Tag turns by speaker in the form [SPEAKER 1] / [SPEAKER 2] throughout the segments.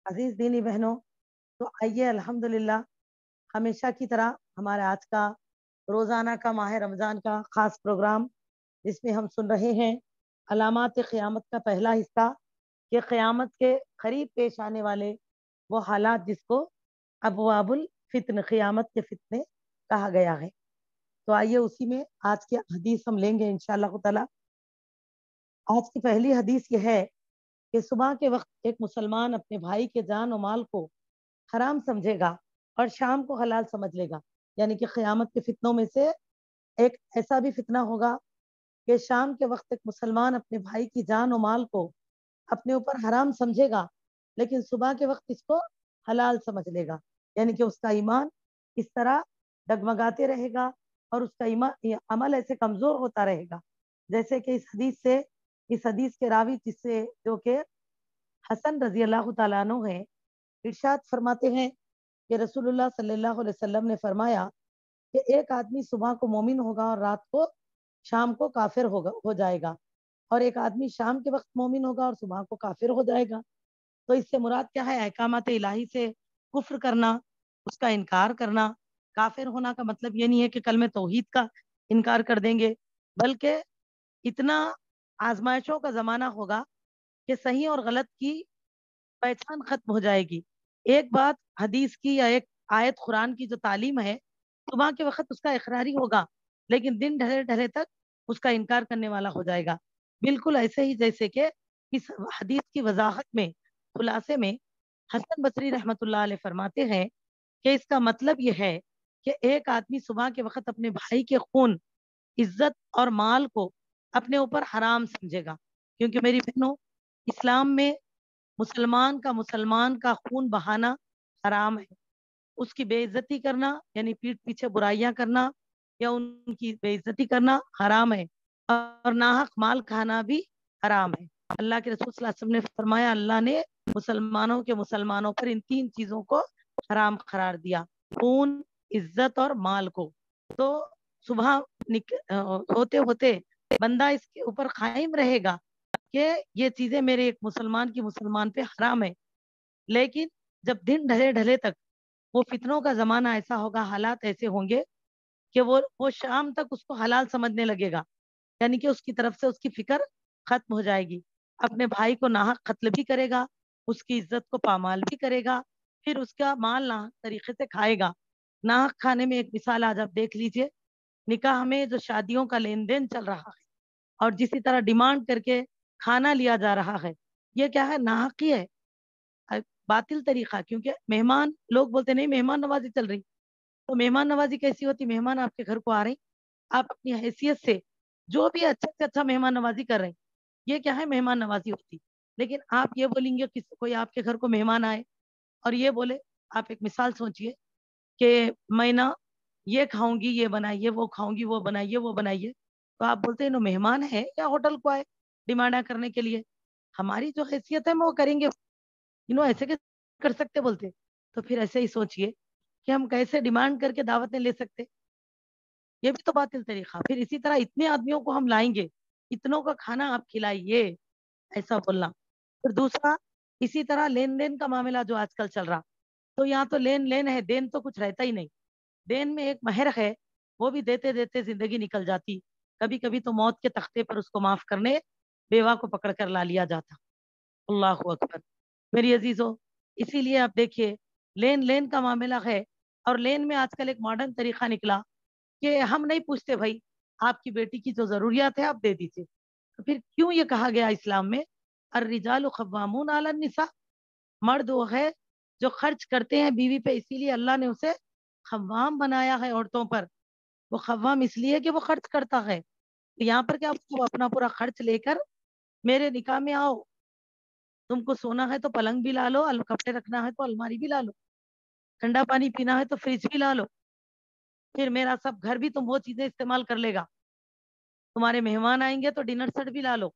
[SPEAKER 1] عزیز دینی بہنوں، تو آئیے الحمدللہ ہمیشہ کی طرح ہمارے آج کا روزانہ کا ماہ رمضان کا خاص پروگرام، جس میں ہم سن رہے ہیں علامات قیامت کا پہلا حصہ، کہ قیامت کے قریب پیش آنے والے وہ حالات جس کو ابواب الفتن، قیامت کے فتنے کہا گیا ہے۔ تو آئیے اسی میں آج کی حدیث ہم لیں گے انشاءاللہ تعالی۔ آج کی پہلی حدیث یہ ہے کہ صبح کے وقت ایک مسلمان اپنے بھائی کے جان و مال کو حرام سمجھے گا اور شام کو حلال سمجھ لے گا۔ یعنی کہ قیامت کے فتنوں میں سے ایک ایسا بھی فتنہ ہوگا کہ شام کے وقت ایک مسلمان اپنے بھائی کی جان و مال کو اپنے اوپر حرام سمجھے گا، لیکن صبح کے وقت اس کو حلال سمجھ لے گا۔ یعنی کہ اس کا ایمان اس طرح ڈگمگاتے رہے گا اور اس کا ایمان عمل ایسے کمزور ہوتا رہے گا، جیسے کہ اس حدیث کے راوی جس سے جو کہ حسن رضی اللہ تعالیٰ عنہ ہیں، ارشاد فرماتے ہیں کہ رسول اللہ صلی اللہ علیہ وسلم نے فرمایا کہ ایک آدمی صبح کو مومن ہوگا اور رات کو شام کو کافر ہو جائے گا، اور ایک آدمی شام کے وقت مومن ہوگا اور صبح کو کافر ہو جائے گا۔ تو اس سے مراد کیا ہے؟ احکامات الہی سے کفر کرنا، اس کا انکار کرنا۔ کافر ہونا کا مطلب یہ نہیں ہے کہ کلمہ توحید کا انکار کر دیں گے، بلکہ اتنا آزمائشوں کا زمانہ ہوگا کہ صحیح اور غلط کی پہچان ختم ہو جائے گی۔ ایک بات حدیث کی یا ایک آیت قرآن کی جو تعلیم ہے، صبح کے وقت اس کا اقراری ہوگا، لیکن دن ڈھلے ڈھلے تک اس کا انکار کرنے والا ہو جائے گا۔ بالکل ایسے ہی جیسے کہ اس حدیث کی وضاحت میں، خلاصے میں، حسن بصری رحمت اللہ علیہ فرماتے ہیں کہ اس کا مطلب یہ ہے کہ ایک آدمی صبح کے وقت اپنے بھائی کے خون، عزت اور مال کو اپنے اوپر حرام سمجھے گا، کیونکہ میری بہنوں، اسلام میں مسلمان کا خون بہانا حرام ہے۔ اس کی بے عزتی کرنا، یعنی پیٹھ پیچھے برائیاں کرنا یا ان کی بے عزتی کرنا حرام ہے، اور ناحق مال کھانا بھی حرام ہے۔ اللہ کے رسول صلی اللہ علیہ وسلم نے فرمایا، اللہ نے مسلمانوں پر ان تین چیزوں کو حرام قرار دیا: خون، عزت اور مال کو۔ تو صبح ہوتے ہوتے بندہ اس کے اوپر قائم رہے گا کہ یہ چیزیں میرے ایک مسلمان پہ حرام ہے، لیکن جب دن ڈھلے ڈھلے تک وہ فتنوں کا زمانہ ایسا ہوگا، حالات ایسے ہوں گے کہ وہ شام تک اس کو حلال سمجھنے لگے گا، یعنی کہ اس کی طرف سے اس کی فکر ختم ہو جائے گی۔ اپنے بھائی کو ناحق قتل بھی کرے گا، اس کی عزت کو پامال بھی کرے گا، پھر اس کا مال ناحق طریقے سے کھائے گا۔ ناحق کھانے میں ایک مثال آج آپ دیکھ لیجئے، نکاح میں جو شادیوں کا لین دین چل رہا ہے اور جسی طرح ڈیمانڈ کر کے کھانا لیا جا رہا ہے، یہ کیا ہے؟ ناحق ہی ہے، باطل طریقہ۔ کیونکہ مہمان، لوگ بولتے نہیں مہمان نوازی چل رہی، تو مہمان نوازی کیسی ہوتی؟ مہمان آپ کے گھر کو آ رہے، آپ اپنی حیثیت سے جو بھی اچھا سے اچھا مہمان نوازی کر رہے ہیں، یہ کیا ہے؟ مہمان نوازی ہوتی۔ لیکن آپ یہ بولیں گے، کوئی آپ کے گھر کو مہمان آئے اور یہ بولے، آپ ایک مثال سوچئے کہ میں نا یہ کھاؤں گی، یہ بنائیے، وہ کھاؤں گی، وہ بنائیے، وہ بنائیے، تو آپ بولتے ہیں انہوں مہمان ہے یا ہوٹل کو آئے ڈیمانڈ کرنے کے لیے؟ ہماری جو حیثیت ہے وہ کریں گے، ایسے کیسے کر سکتے بولتے؟ تو پھر ایسے ہی سوچئے کہ ہم کیسے ڈیمانڈ کر کے دعوتیں لے سکتے؟ یہ بھی تو باطل طریقہ۔ پھر اسی طرح اتنے آدمیوں کو ہم لائیں گے، اتنوں کا کھانا آپ کھلائیے، ایسا بولنا۔ پھر دوسرا، اسی طرح لین دین کا معاملہ جو آج کل چل رہا، تو یہاں تو لین لین ہے، دین تو کچھ رہتا ہی نہیں۔ دین میں ایک مہر ہے، وہ بھی دیتے دیتے زندگی نکل جاتی، کبھی کبھی تو موت کے تختے پر اس کو معاف کرنے بیوہ کو پکڑ کر لا لیا جاتا۔ اللہ اکبر میری عزیزوں، اسی لیے آپ دیکھیے لین لین کا معاملہ ہے، اور لین میں آج کل ایک ماڈرن طریقہ نکلا کہ ہم نہیں پوچھتے بھائی آپ کی بیٹی کی جو ضروریات ہے آپ دے دیجیے۔ تو پھر کیوں یہ کہا گیا اسلام میں الرجال قوامون علی النساء؟ مرد وہ ہے جو خرچ کرتے ہیں بیوی پہ، اسی لیے اللہ نے اسے قوام بنایا ہے عورتوں پر۔ وہ قوام اس لیے کہ وہ خرچ کرتا ہے۔ تو یہاں پر کیا وہ اپنا پورا خرچ لے کر میرے نکاح میں آؤ، تم کو سونا ہے تو پلنگ بھی لا لو، کپڑے رکھنا ہے تو الماری بھی لا لو، ٹھنڈا پانی پینا ہے تو فریج بھی لا لو، پھر میرا سب گھر بھی تم وہ چیزیں استعمال کر لے گا، تمہارے مہمان آئیں گے تو ڈنر سیٹ بھی لا لو،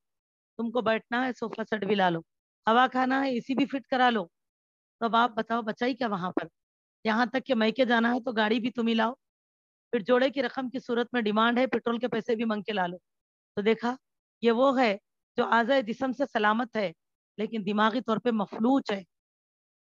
[SPEAKER 1] تم کو بیٹھنا ہے صوفہ سیٹ بھی لا لو، ہوا کھانا ہے اسی بھی فٹ کرا لو۔ تو اب آپ بتاؤ بچائی کیا وہاں پر؟ یہاں تک کہ میکے جانا ہے تو گاڑی بھی تم ہی لاؤ، پھر جوڑے کی رقم کی صورت میں ڈیمانڈ ہے پیٹرول کے پیسے بھی منگ کے لا لو۔ تو دیکھا، یہ وہ ہے جو اعضائے جسم سے سلامت ہے لیکن دماغی طور پہ مفلوج ہے۔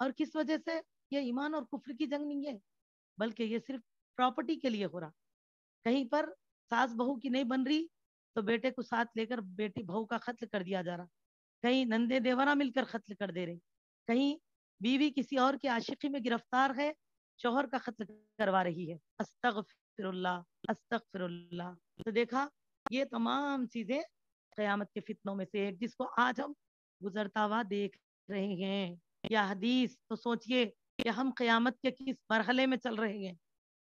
[SPEAKER 1] اور کس وجہ سے؟ یہ ایمان اور کفر کی جنگ نہیں ہے، بلکہ یہ صرف پراپرٹی کے لیے ہو رہا. کہیں پر ساس بہو کی نہیں بن رہی تو بیٹے کو ساتھ لے کر بیٹی بہو کا قتل کر دیا جا رہا، کہیں نندے دیورا مل کر قتل کر دے رہے، کہیں بیوی کسی اور کی عاشقی میں گرفتار ہے، شوہر کا قتل کروا رہی ہے. استغفر اللہ، استغفر اللہ. تو دیکھا، یہ تمام چیزیں قیامت کے فتنوں میں سے ایک، جس کو آج ہم گزرتا ہوا دیکھ رہے ہیں. یا حدیث تو سوچئے کہ ہم قیامت کے کس مرحلے میں چل رہے ہیں.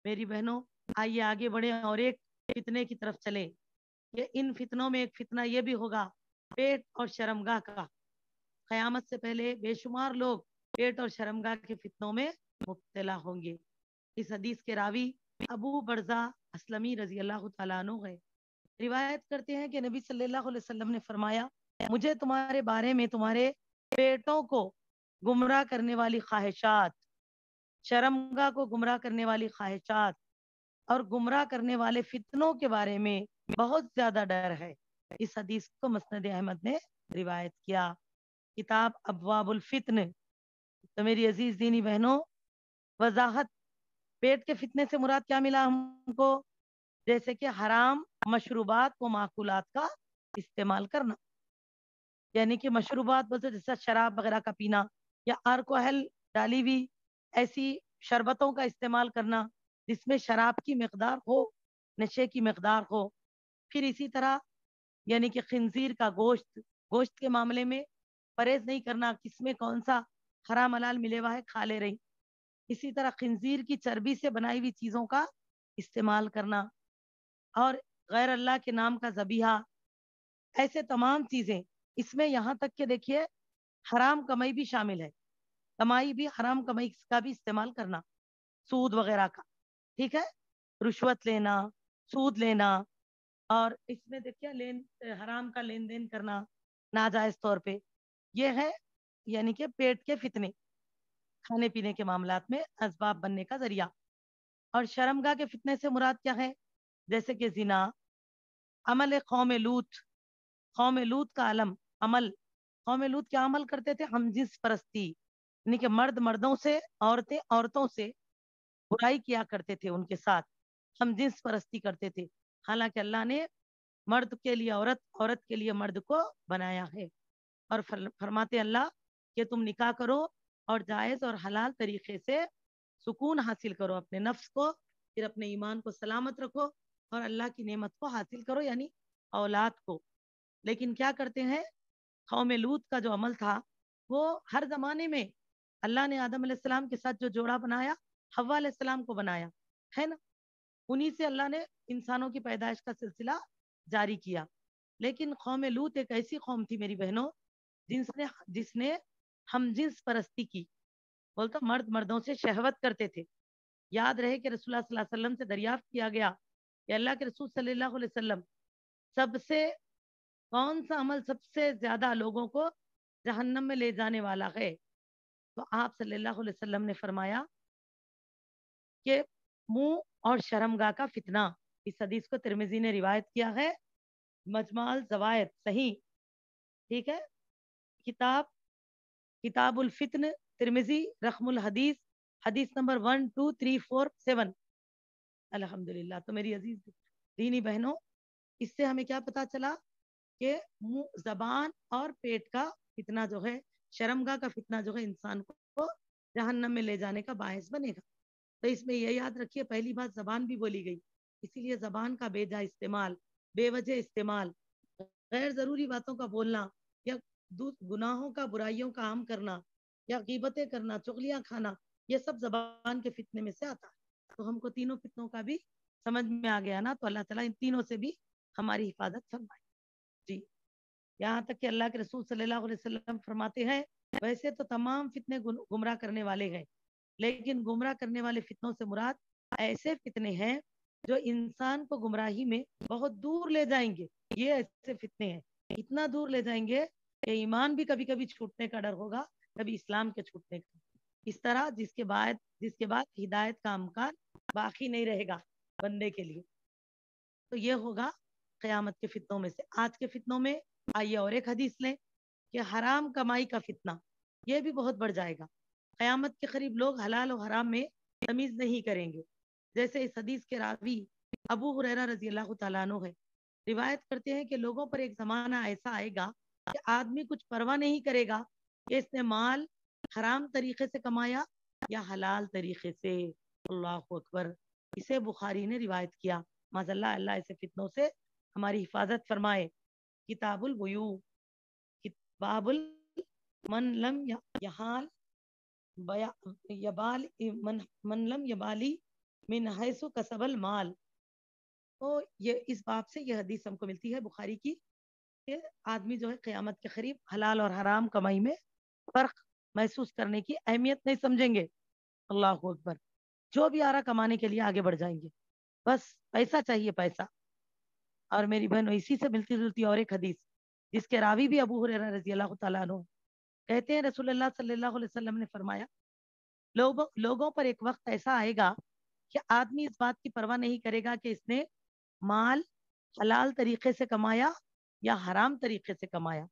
[SPEAKER 1] میری بہنوں، آئیے آگے بڑھے اور ایک فتنے کی طرف چلے. کہ ان فتنوں میں ایک فتنہ یہ بھی ہوگا، پیٹ اور شرمگاہ کا. قیامت سے پہلے بے شمار لوگ پیٹ اور شرمگاہ کے فتنوں میں مبتلا ہوں گے. اس حدیث کے راوی ابو برزہ اسلمی رضی اللہ تعالیٰ عنہ ہے. روایت کرتے ہیں کہ نبی صلی اللہ علیہ وسلم نے فرمایا، مجھے تمہارے بارے میں تمہارے پیٹوں کو گمراہ کرنے والی خواہشات، شرمگاہ کو گمراہ کرنے والی خواہشات اور گمراہ کرنے والے فتنوں کے بارے میں بہت زیادہ ڈر ہے. اس حدیث کو مسند احمد نے روایت کیا، کتاب ابواب الفتن. تو میری عزیز دینی بہنوں، وضاحت. پیٹ کے فتنے سے مراد کیا ملا ہم کو؟ جیسے کہ حرام مشروبات و معقولات کا استعمال کرنا، یعنی کہ مشروبات جیسا شراب وغیرہ کا پینا، یا الکوحل ڈالی ہوئی ایسی شربتوں کا استعمال کرنا جس میں شراب کی مقدار ہو، نشے کی مقدار ہو. پھر اسی طرح یعنی کہ خنزیر کا گوشت، گوشت کے معاملے میں پرہیز نہیں کرنا، کس میں کون سا حرام حلال ملے ہوا ہے کھا لے رہی. اسی طرح خنزیر کی چربی سے بنائی ہوئی چیزوں کا استعمال کرنا، اور غیر اللہ کے نام کا ذبیحہ، ایسے تمام چیزیں. اس میں یہاں تک کہ دیکھیے حرام کمائی بھی شامل ہے، کمائی بھی، حرام کمائی کا بھی استعمال کرنا، سود وغیرہ کا، ٹھیک ہے، رشوت لینا، سود لینا. اور اس میں دیکھیے حرام کا لین دین کرنا ناجائز طور پہ، یہ ہے یعنی کہ پیٹ کے فتنے، کھانے پینے کے معاملات میں اسباب بننے کا ذریعہ. اور شرمگاہ کے فتنے سے مراد کیا ہے؟ جیسے کہ زنا، عمل قوم لوط، قوم لوط کا عمل. قوم لوط کیا عمل کرتے تھے؟ ہم جنس پرستی، یعنی کہ مرد مردوں سے، عورتیں عورتوں سے برائی کیا کرتے تھے، ان کے ساتھ ہم جنس پرستی کرتے تھے. حالانکہ اللہ نے مرد کے لیے عورت، عورت کے لیے مرد کو بنایا ہے. اور فرماتے اللہ کہ تم نکاح کرو اور جائز اور حلال طریقے سے سکون حاصل کرو اپنے نفس کو، پھر اپنے ایمان کو سلامت رکھو اور اللہ کی نعمت کو حاصل کرو، یعنی اولاد کو. لیکن کیا کرتے ہیں؟ قوم لوط کا جو عمل تھا وہ ہر زمانے میں، اللہ نے آدم علیہ السلام کے ساتھ جو جوڑا بنایا، حوا علیہ السلام کو بنایا ہے نا، انہی سے اللہ نے انسانوں کی پیدائش کا سلسلہ جاری کیا. لیکن قوم لوط ایک ایسی قوم تھی میری بہنوں جس نے ہم جنس پرستی کی. بولتا مرد مردوں سے شہوت کرتے تھے. یاد رہے کہ رسول اللہ صلی اللہ علیہ وسلم سے دریافت کیا گیا کہ اللہ کے رسول صلی اللہ علیہ وسلم، سب سے کون سا عمل سب سے زیادہ لوگوں کو جہنم میں لے جانے والا ہے؟ تو آپ صلی اللہ علیہ وسلم نے فرمایا کہ منہ اور شرمگاہ کا فتنہ. اس حدیث کو ترمذی نے روایت کیا ہے، مجمع الزوائد، صحیح، ٹھیک ہے. کتاب الفتن، ترمذی، رقم الحدیث، حدیث نمبر 12347. الحمدللہ. تو میری عزیز دینی بہنوں، اس سے ہمیں کیا پتا چلا کہ منہ، زبان اور پیٹ کا فتنہ جو ہے، شرمگاہ کا فتنہ جو ہے، انسان کو جہنم میں لے جانے کا باعث بنے گا. تو اس میں یہ یاد رکھیے، پہلی بات زبان بھی بولی گئی، اسی لیے زبان کا بے جا استعمال، بے وجہ استعمال، غیر ضروری باتوں کا بولنا، یا گناہوں کا، برائیوں کا عام کرنا، یا غیبتیں کرنا، چغلیاں کھانا، یہ سب زبان کے فتنے میں سے آتا ہے. تو ہم کو تینوں فتنوں کا بھی سمجھ میں آ گیا نا. تو اللہ تعالیٰ ان تینوں سے بھی ہماری حفاظت فرمائے. جی، یہاں تک کہ اللہ کے رسول صلی اللہ علیہ وسلم فرماتے ہیں، ویسے تو تمام فتنے گمراہ کرنے والے ہیں، لیکن گمراہ کرنے والے فتنوں سے مراد ایسے فتنے ہیں جو انسان کو گمراہی میں بہت دور لے جائیں گے. یہ ایسے فتنے ہیں، اتنا دور لے جائیں گے کہ ایمان بھی کبھی کبھی چھوٹنے کا ڈر ہوگا، کبھی اسلام کے چھوٹنے کا. اس طرح جس کے بعد ہدایت کا امکان باقی نہیں رہے گا بندے کے لیے. تو یہ ہوگا قیامت کے فتنوں میں سے. آج کے فتنوں میں آئیے اور ایک حدیث لیں کہ حرام کمائی کا فتنہ، یہ بھی بہت بڑھ جائے گا. قیامت کے قریب لوگ حلال و حرام میں تمیز نہیں کریں گے. جیسے اس حدیث کے راوی ابو ہریرہ رضی اللہ تعالیٰ عنہ ہے، روایت کرتے ہیں کہ لوگوں پر ایک زمانہ ایسا آئے گا کہ آدمی کچھ پرواہ نہیں کرے گا کہ اس نے مال حرام طریقے سے کمایا یا حلال طریقے سے. اللہ اکبر. اسے بخاری نے روایت کیا. معاذ اللہ، اللہ ایسے فتنوں سے ہماری حفاظت فرمائے. کتاب البیوع، باب من لم یحال یبال من لم یبالی من حیث کسب المال. تو یہ اس باب سے یہ حدیث ہم کو ملتی ہے بخاری کی کہ آدمی جو ہے قیامت کے قریب حلال اور حرام کمائی میں فرق محسوس کرنے کی اہمیت نہیں سمجھیں گے. اللہ اکبر. جو بھی آ رہا کمانے کے لیے آگے بڑھ جائیں گے، بس پیسہ چاہیے پیسہ. اور میری بہن اسی سے ملتی جلتی اور ایک حدیث جس کے راوی بھی ابو ہریرہ رضی اللہ تعالیٰ عنہ کہتے ہیں رسول اللہ صلی اللہ علیہ وسلم نے فرمایا لوگوں پر ایک وقت ایسا آئے گا کہ آدمی اس بات کی پرواہ نہیں کرے گا کہ اس نے مال حلال طریقے سے کمایا یا حرام طریقے سے کمایا.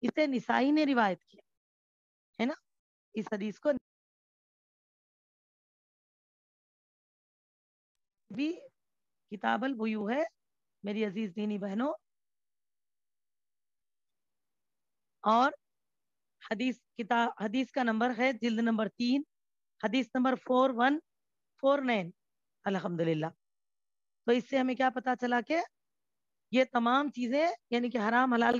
[SPEAKER 1] اسے نسائی نے روایت کیا ہے نا. اس حدیث کو بھی کتاب البیوع ہے میری عزیز دینی بہنوں. اور حدیث کا نمبر ہے جلد نمبر 3، حدیث نمبر 4149. الحمدللہ. تو اس سے ہمیں کیا پتا چلا کہ یہ تمام چیزیں یعنی کہ حرام حلال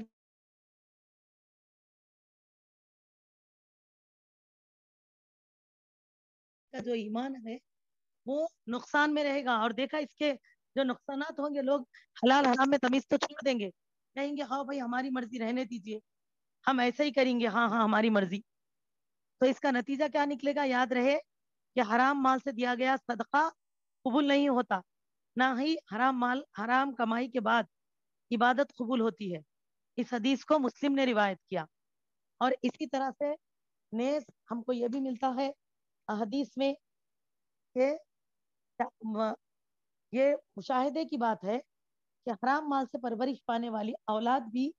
[SPEAKER 1] کا جو ایمان ہے وہ نقصان میں رہے گا. اور دیکھا اس کے جو نقصانات ہوں گے، لوگ حلال حرام میں تمیز تو چھوڑ دیں گے، کہیں گے ہاں بھائی ہماری مرضی رہنے دیجیے، ہم ایسا ہی کریں گے، ہاں ہاں ہماری مرضی. تو اس کا نتیجہ کیا نکلے گا؟ یاد رہے کہ حرام مال سے دیا گیا صدقہ قبول نہیں ہوتا، نہ ہی حرام مال حرام کمائی کے بعد عبادت قبول ہوتی ہے. اس حدیث کو مسلم نے روایت کیا. اور اسی طرح سے نیز ہم کو یہ بھی ملتا ہے حدیث میں کہ یہ مشاہدے کی بات ہے کہ حرام مال سے پرورش پانے والی اولاد بھی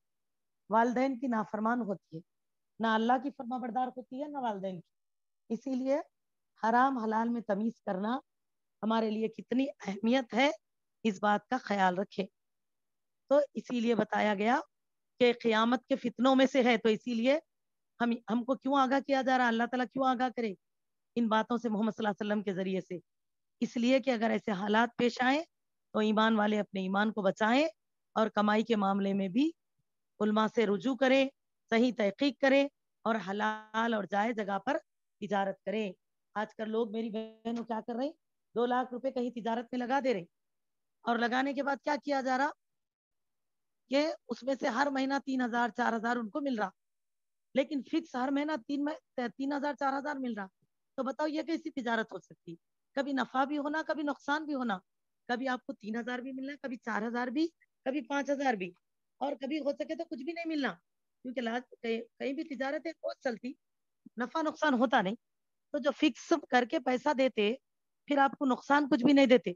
[SPEAKER 1] والدین کی نافرمان ہوتی ہے، نہ اللہ کی فرما بردار ہوتی ہے نہ والدین کی. اسی لیے حرام حلال میں تمیز کرنا ہمارے لیے کتنی اہمیت ہے، اس بات کا خیال رکھیں. تو اسی لیے بتایا گیا کہ قیامت کے فتنوں میں سے ہے. تو اسی لیے ہم کو کیوں آگاہ کیا جا رہا؟ اللہ تعالیٰ کیوں آگاہ کرے ان باتوں سے محمد صلی اللہ علیہ وسلم کے ذریعے سے؟ اس لیے کہ اگر ایسے حالات پیش آئیں تو ایمان والے اپنے ایمان کو بچائیں اور کمائی کے معاملے میں بھی علماء سے رجوع کریں، صحیح تحقیق کریں اور حلال اور جائز جگہ پر تجارت کریں. آج کل لوگ میری بہنوں کیا کر رہے ہیں؟ 2 لاکھ روپے کہیں تجارت میں لگا دے رہے، اور لگانے کے بعد کیا کیا جا رہا کہ اس میں سے ہر مہینہ 3,000 4,000 ان کو مل رہا، لیکن فکس ہر مہینہ 3,000 4,000 مل رہا. تو بتاؤ یہ کیسی تجارت ہو سکتی؟ کبھی نفع بھی ہونا، کبھی نقصان بھی ہونا. کبھی آپ کو 3,000 بھی ملنا، کبھی 4,000 بھی، کبھی 5,000 بھی، اور کبھی ہو سکے تو کچھ بھی نہیں ملنا. کیونکہ کہیں بھی تجارت ہے بہت چلتی، نفع نقصان ہوتا نہیں. تو جو فکس کر کے پیسہ دیتے پھر آپ کو نقصان کچھ بھی نہیں دیتے،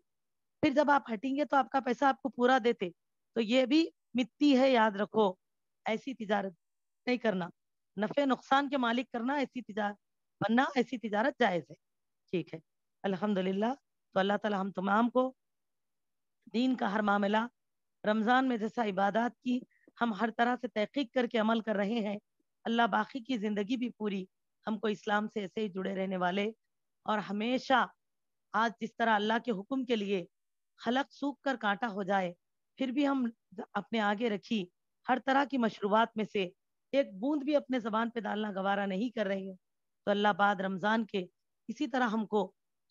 [SPEAKER 1] پھر جب آپ ہٹیں گے تو آپ کا پیسہ آپ کو پورا دیتے. تو یہ بھی مٹی ہے، یاد رکھو. ایسی تجارت نہیں کرنا، نفع نقصان کے مالک کرنا ایسی تجارت بننا، ایسی تجارت جائز ہے. ٹھیک ہے، الحمدللہ. تو اللہ تعالی ہم تمام کو دین کا ہر معاملہ رمضان میں جیسا عبادات کی ہم ہر طرح سے تحقیق کر کے عمل کر رہے ہیں، اللہ باقی کی زندگی بھی پوری ہم کو اسلام سے ایسے ہی جڑے رہنے والے، اور ہمیشہ آج جس طرح اللہ کے حکم کے لیے خلق سوکھ کر کانٹا ہو جائے پھر بھی ہم اپنے آگے رکھی ہر طرح کی مشروبات میں سے ایک بوند بھی اپنے زبان پہ ڈالنا گوارا نہیں کر رہے ہیں. تو اللہ بعد رمضان کے اسی طرح ہم کو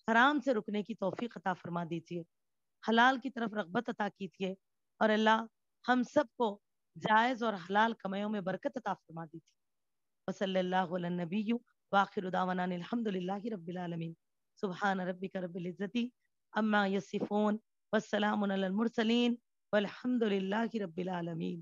[SPEAKER 1] حرام سے رکنے کی توفیق عطا فرما دیجیے، حلال کی طرف رغبت عطا کیجیے، اور اللہ ہم سب کو جائز اور حلال کمائیوں میں برکت عطا فرما دیجیے. وصلی اللہ علی النبی وآخر دعوانا الحمد للہ رب العالمین. سبحان ربک رب العزت عما یصفون والسلام علی المرسلین والحمد للہ رب العالمین.